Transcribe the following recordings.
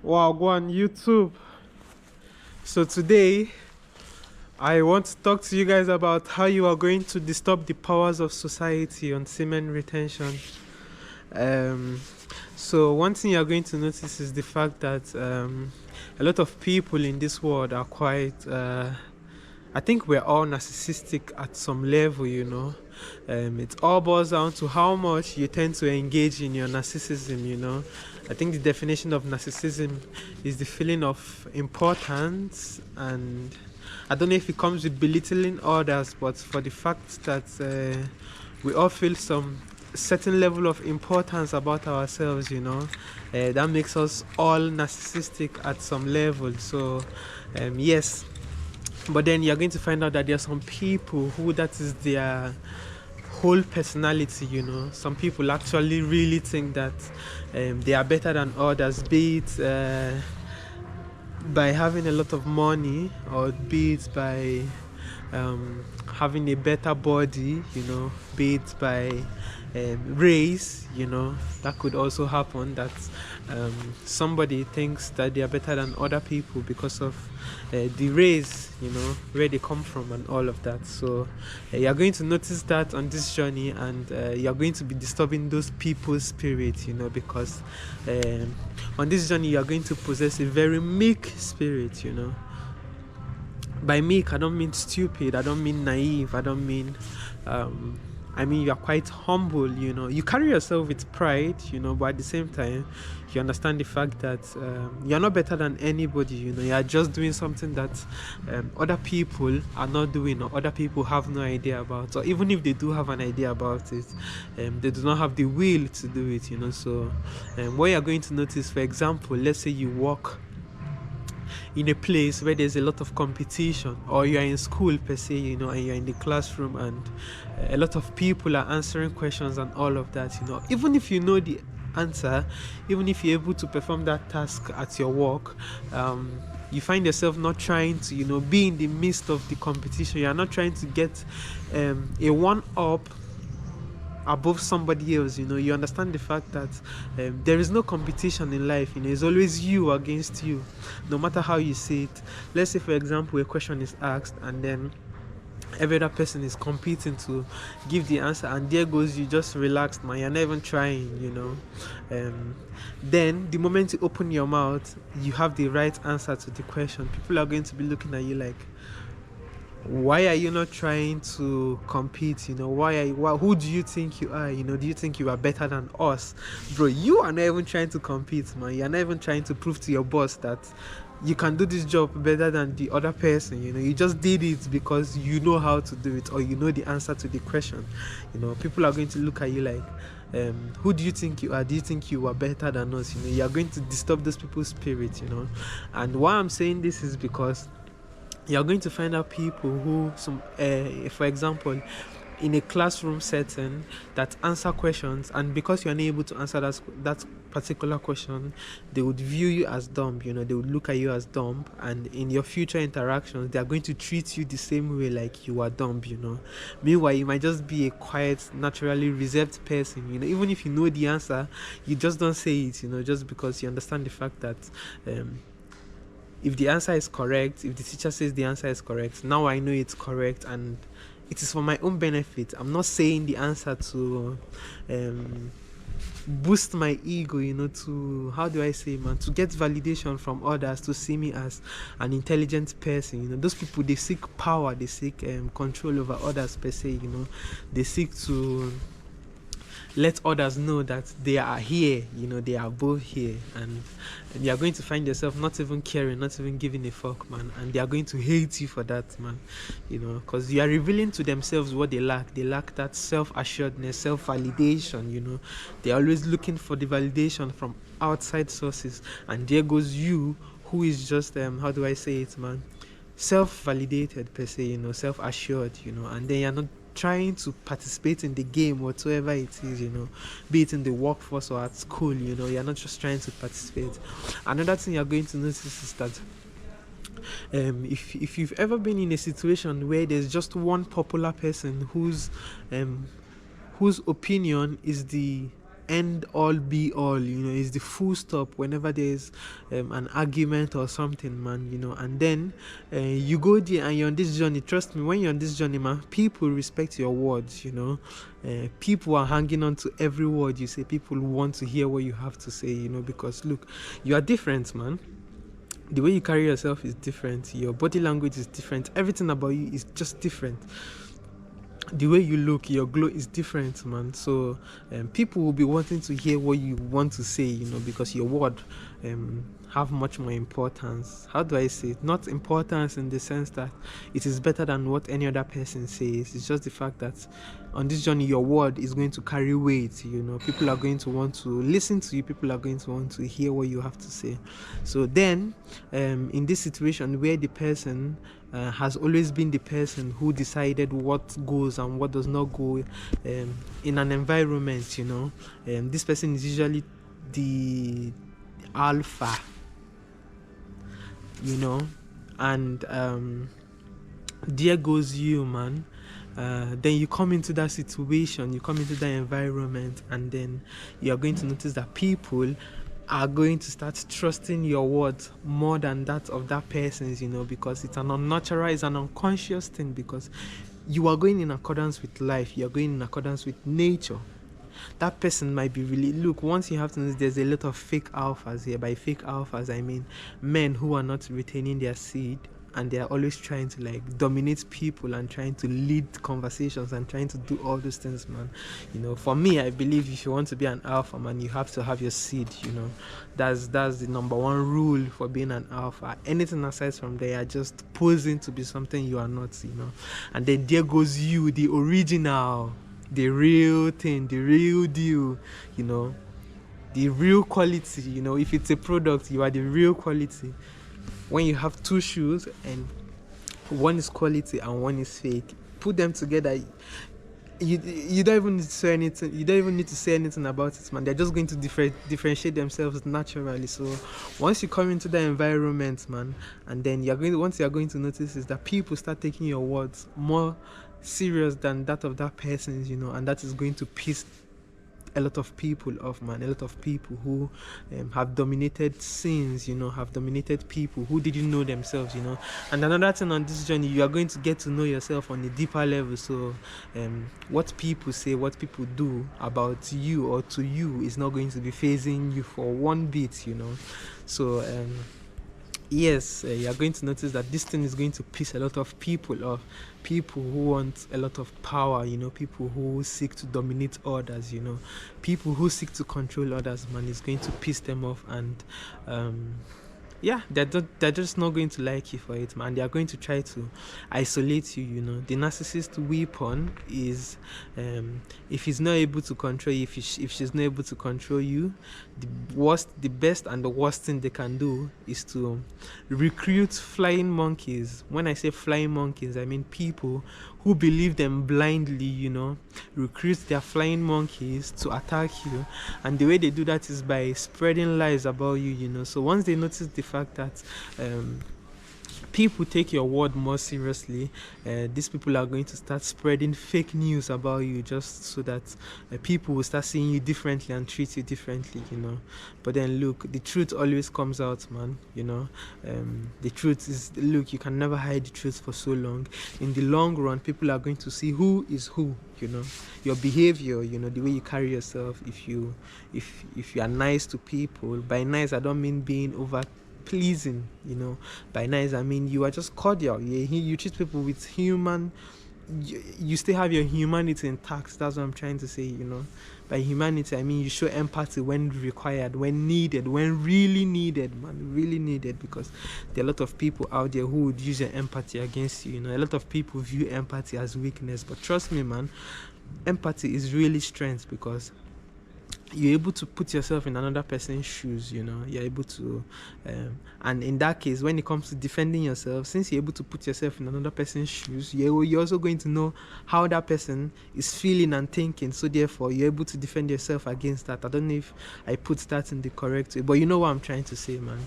Wow, go on YouTube. So today I want to talk to you guys about how you are going to disturb the powers of society on semen retention. Um, so one thing you're going to notice is the fact that a lot of people in this world are quite I think we're all narcissistic at some level. It all boils down to how much you tend to engage in your narcissism. I think the definition of narcissism is the feeling of importance, and I don't know if it comes with belittling others, but for the fact that we all feel some certain level of importance about ourselves, that makes us all narcissistic at some level. So, yes, but then you're going to find out that there are some people who that is their whole personality. Some people actually really think that they are better than others, be it by having a lot of money, or be it by having a better body, be it by race. That could also happen, that somebody thinks that they are better than other people because of the race, where they come from and all of that. So you're going to notice that on this journey, and you're going to be disturbing those people's spirit, because on this journey you're going to possess a very meek spirit. By meek, I don't mean stupid, I don't mean naive, I don't mean I mean you're quite humble. You carry yourself with pride, but at the same time you understand the fact that you're not better than anybody. You're just doing something that other people are not doing, or other people have no idea about, or even if they do have an idea about it, they do not have the will to do it. So what you're going to notice, for example, let's say you walk in a place where there's a lot of competition, or you're in school per se, and you're in the classroom, and a lot of people are answering questions and all of that. Even if you know the answer, even if you're able to perform that task at your work, you find yourself not trying to be in the midst of the competition. You're not trying to get a one up above somebody else. You understand the fact that there is no competition in life. It's always you against you, no matter how you see it. Let's say, for example, a question is asked, and then every other person is competing to give the answer, and there goes you, just relaxed, man, you're not even trying. Then the moment you open your mouth, you have the right answer to the question, people are going to be looking at you like, why are you not trying to compete? Who do you think you are? Do you think you are better than us? Bro, you are not even trying to compete, man. You're not even trying to prove to your boss that you can do this job better than the other person. You just did it because you know how to do it, or you know the answer to the question. People are going to look at you like, who do you think you are? Do you think you are better than us? You're going to disturb those people's spirit. And why I'm saying this is because you're going to find out people who, for example, in a classroom setting, that answer questions, and because you're unable to answer that particular question, they would view you as dumb. They would look at you as dumb, and in your future interactions, they are going to treat you the same way, like you are dumb. Meanwhile, you might just be a quiet, naturally reserved person. Even if you know the answer, you just don't say it. Just because you understand the fact that if the answer is correct, if the teacher says the answer is correct, now I know it's correct, and it is for my own benefit. I'm not saying the answer to boost my ego, to, how do I say, man, to get validation from others, to see me as an intelligent person. Those people, they seek power, they seek control over others per se. They seek to let others know that they are here, they are both here, and you are going to find yourself not even caring, not even giving a fuck, man, and they are going to hate you for that, man, because you are revealing to themselves what they lack. They lack that self-assuredness, self-validation. They're always looking for the validation from outside sources, and there goes you, who is just how do I say it, man, self-validated per se, self-assured, and then you're not trying to participate in the game whatsoever it is, be it in the workforce or at school. You're not just trying to participate. Another thing you're going to notice is that if you've ever been in a situation where there's just one popular person whose opinion is the end all be all, is the full stop whenever there's an argument or something, man, and then you go there and you're on this journey. Trust me, when you're on this journey, man, people respect your words. People are hanging on to every word you say. People want to hear what you have to say, because look, you are different, man. The way you carry yourself is different. Your body language is different. Everything about you is just different. The way you look, your glow is different, man. So people will be wanting to hear what you want to say, because your word have much more importance. How do I say it? Not importance in the sense that it is better than what any other person says. It's just the fact that on this journey, your word is going to carry weight. People are going to want to listen to you. People are going to want to hear what you have to say. So then, in this situation where the person has always been the person who decided what goes and what does not go in an environment, this person is usually the alpha, and there goes you, man. Then you come into that situation, you come into that environment, and then you're going to notice that people are going to start trusting your words more than that of that person's, because it's an unnatural, it's an unconscious thing, because you are going in accordance with life, you're going in accordance with nature. That person might be really, look, once you have to know, there's a lot of fake alphas here. By fake alphas, I mean men who are not retaining their seed, and they are always trying to dominate people and trying to lead conversations and trying to do all those things, man. For me, I believe if you want to be an alpha, man, you have to have your seed. That's the number one rule for being an alpha. Anything aside from there, are just posing to be something you are not. And then there goes you, the original, the real thing, the real deal. The real quality. If it's a product, you are the real quality. When you have two shoes and one is quality and one is fake, put them together, you don't even need to say anything. You don't even need to say anything about it, man. They're just going to differentiate themselves naturally. So once you come into the environment, man, and then once you're going to notice is that people start taking your words more serious than that of that person's, and that is going to piss a lot of people off, man. A lot of people who have dominated scenes, have dominated people who didn't know themselves, And another thing on this journey, you are going to get to know yourself on a deeper level. So what people say, what people do about you or to you is not going to be phasing you for one bit, So yes, you are going to notice that this thing is going to piss a lot of people off. People who want a lot of power, people who seek to dominate others, people who seek to control others, man, is going to piss them off. And they're just not going to like you for it, man. They are going to try to isolate you. The narcissist weapon is if he's not able to control you, if she's not able to control you, the best and the worst thing they can do is to recruit flying monkeys. When I say flying monkeys, I mean people who believe them blindly, recruit their flying monkeys to attack you. And the way they do that is by spreading lies about you. So once they notice the fact that people take your word more seriously, these people are going to start spreading fake news about you, just so that people will start seeing you differently and treat you differently, But then look, the truth always comes out, man. The truth is, look, you can never hide the truth for so long. In the long run, people are going to see who is who, your behavior, the way you carry yourself. If you are nice to people, by nice I don't mean being over pleasing, by nice I mean you are just cordial. You treat people with you still have your humanity intact. That's what I'm trying to say. By humanity I mean you show empathy when required, when needed, when really needed, man, really needed, because there are a lot of people out there who would use your empathy against you. A lot of people view empathy as weakness, but trust me, man, empathy is really strength, because you're able to put yourself in another person's shoes. You're able to and in that case, when it comes to defending yourself, since you're able to put yourself in another person's shoes, you're also going to know how that person is feeling and thinking. So therefore you're able to defend yourself against that. I don't know if I put that in the correct way, but you know what I'm trying to say, man.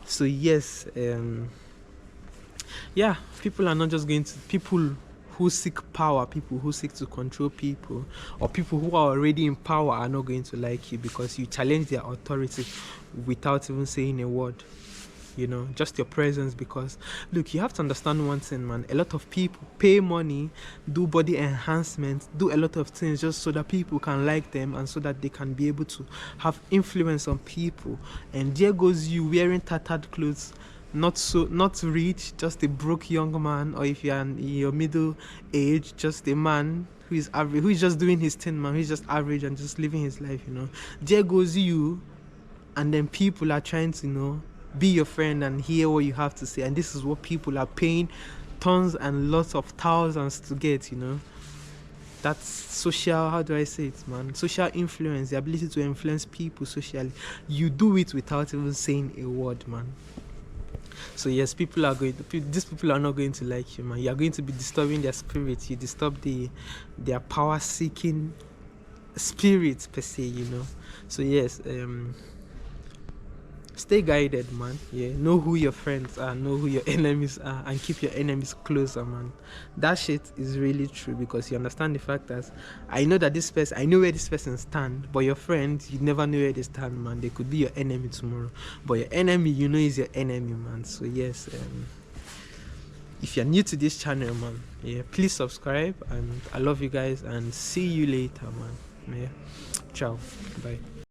So yes, people are not just going to, people who seek power, people who seek to control people, or people who are already in power are not going to like you because you challenge their authority without even saying a word. You know, just your presence. Because look, you have to understand one thing, man. A lot of people pay money, do body enhancement, do a lot of things just so that people can like them and so that they can be able to have influence on people. And there goes you wearing tattered clothes, not rich, just a broke young man, or if you're in your middle age, just a man who is average, who is just doing his thing, man, who's just average and just living his life, you know. There goes you, and then people are trying to, you know, be your friend and hear what you have to say, and this is what people are paying tons and lots of thousands to get, you know. That's social, how do I say it, man? Social influence, the ability to influence people socially. You do it without even saying a word, man. So yes, these people are not going to like you, man. You are going to be disturbing their spirit. You disturb their power seeking spirit per se, you know. So yes, stay guided, man. Yeah, know who your friends are, know who your enemies are, and keep your enemies closer, man. That shit is really true, because you understand the fact that I know that this person, I know where this person stand, but your friend, you never know where they stand, man. They could be your enemy tomorrow, but your enemy, you know, is your enemy, man. So yes, if you're new to this channel, man, yeah, please subscribe, and I love you guys, and see you later, man. Yeah, ciao, bye.